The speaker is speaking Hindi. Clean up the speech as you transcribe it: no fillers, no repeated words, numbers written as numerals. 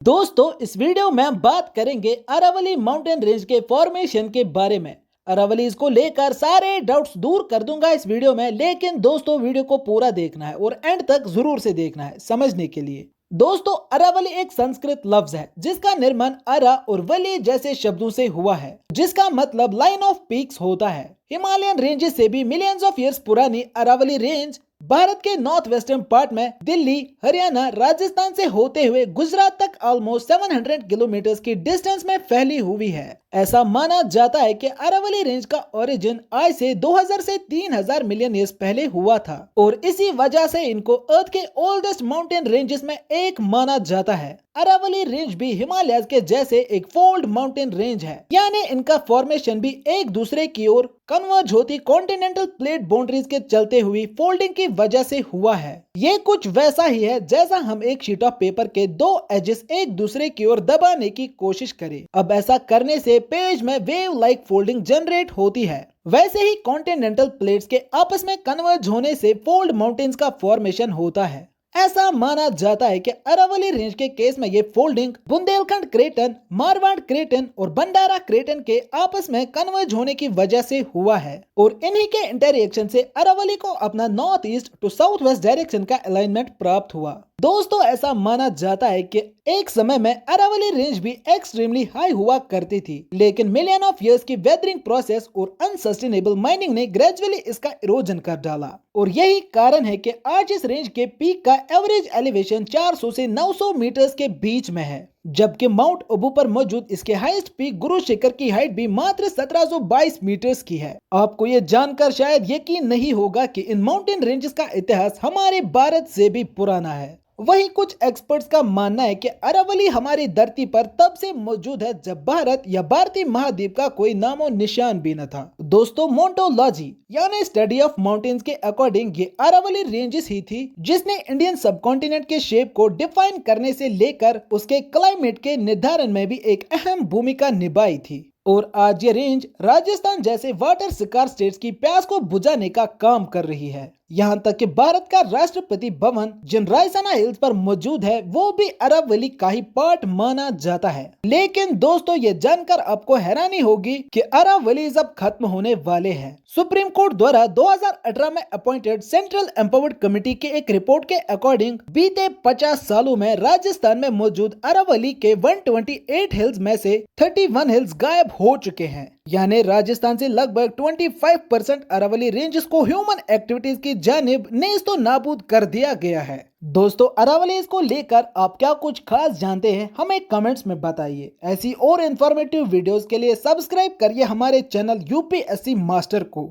दोस्तों, इस वीडियो में हम बात करेंगे अरावली माउंटेन रेंज के फॉर्मेशन के बारे में। अरावली इसको लेकर सारे डाउट्स दूर कर दूंगा इस वीडियो में, लेकिन दोस्तों वीडियो को पूरा देखना है और एंड तक जरूर से देखना है समझने के लिए। दोस्तों, अरावली एक संस्कृत लफ्ज है जिसका निर्माण अरा और वली जैसे शब्दों से हुआ है, जिसका मतलब लाइन ऑफ पीक्स होता है। हिमालयन रेंजेस से भी मिलियंस ऑफ ईयर्स पुरानी अरावली रेंज भारत के नॉर्थ वेस्टर्न पार्ट में दिल्ली, हरियाणा, राजस्थान से होते हुए गुजरात तक ऑलमोस्ट 700 किलोमीटर की डिस्टेंस में फैली हुई है। ऐसा माना जाता है कि अरावली रेंज का ओरिजिन आज से 2000 से 3000 मिलियन ईयर्स पहले हुआ था और इसी वजह से इनको अर्थ के ओल्डेस्ट माउंटेन रेंजेस में एक माना जाता है। अरावली रेंज भी हिमालय के जैसे एक फोल्ड माउंटेन रेंज है, यानी इनका फॉर्मेशन भी एक दूसरे की ओर कन्वर्ज होती कॉन्टिनेंटल प्लेट बाउंड्रीज के चलते हुई फोल्डिंग की वजह से हुआ है। ये कुछ वैसा ही है जैसा हम एक शीट ऑफ पेपर के दो एजेस एक दूसरे की ओर दबाने की कोशिश करें। अब ऐसा करने से पेज में वेव लाइक फोल्डिंग जनरेट होती है। वैसे ही कॉन्टिनेंटल प्लेट्स के आपस में कन्वर्ज होने से फोल्ड माउंटेन्स का फॉर्मेशन होता है। ऐसा माना जाता है कि अरावली रेंज के केस में ये फोल्डिंग बुंदेलखंड क्रेटन, मारवाड़ क्रेटन और भंडारा क्रेटन के आपस में कन्वर्ज होने की वजह से हुआ है और इन्हीं के इंटरएक्शन से अरावली को अपना north east to south west direction का अलाइनमेंट प्राप्त हुआ। दोस्तों, ऐसा माना जाता है कि एक समय में अरावली रेंज भी एक्सट्रीमली हाई हुआ करती थी, लेकिन मिलियन ऑफ इयर्स की वेदरिंग प्रोसेस और अनसस्टेनेबल माइनिंग ने ग्रेजुअली इसका इरोजन कर डाला और यही कारण है कि आज इस रेंज के पीक का एवरेज एलिवेशन 400 से 900 मीटर्स के बीच में है, जबकि माउंट अबू पर मौजूद इसके हाईएस्ट पीक गुरु शिखर की हाइट भी मात्र 1722 मीटर्स की है। आपको ये जानकर शायद यकीन नहीं होगा कि इन माउंटेन रेंजेस का इतिहास हमारे भारत से भी पुराना है। वहीं कुछ एक्सपर्ट्स का मानना है कि अरावली हमारी धरती पर तब से मौजूद है जब भारत या भारतीय महाद्वीप का कोई नामो निशान भी न था। दोस्तों, मोन्टोलॉजी यानी स्टडी ऑफ माउंटेन्स के अकॉर्डिंग ये अरावली रेंजेस ही थी जिसने इंडियन सबकॉन्टिनेंट के शेप को डिफाइन करने से लेकर उसके क्लाइमेट के निर्धारण में भी एक अहम भूमिका निभाई थी और आज ये रेंज राजस्थान जैसे वाटर स्कार स्टेट्स की प्यास को बुझाने का काम कर रही है। यहाँ तक कि भारत का राष्ट्रपति भवन जिन रायसाना हिल्स पर मौजूद है वो भी अरावली का ही पार्ट माना जाता है। लेकिन दोस्तों, ये जानकर आपको हैरानी होगी कि अरावली अब खत्म होने वाले हैं। सुप्रीम कोर्ट द्वारा 2018 में अपॉइंटेड सेंट्रल एम्पावर्ड कमेटी के एक रिपोर्ट के अकॉर्डिंग बीते 50 सालों में राजस्थान में मौजूद अरावली के 128 हिल्स में से 31 हिल्स गायब हो चुके हैं, यानी राजस्थान से लगभग 25% अरावली रेंजेस को ह्यूमन एक्टिविटीज की जानिब नेस्तो नाबूद कर दिया गया है। दोस्तों, अरावली को लेकर आप क्या कुछ खास जानते हैं, हमें कमेंट्स में बताइए। ऐसी और इंफॉर्मेटिव वीडियोस के लिए सब्सक्राइब करिए हमारे चैनल यूपीएससी मास्टर को।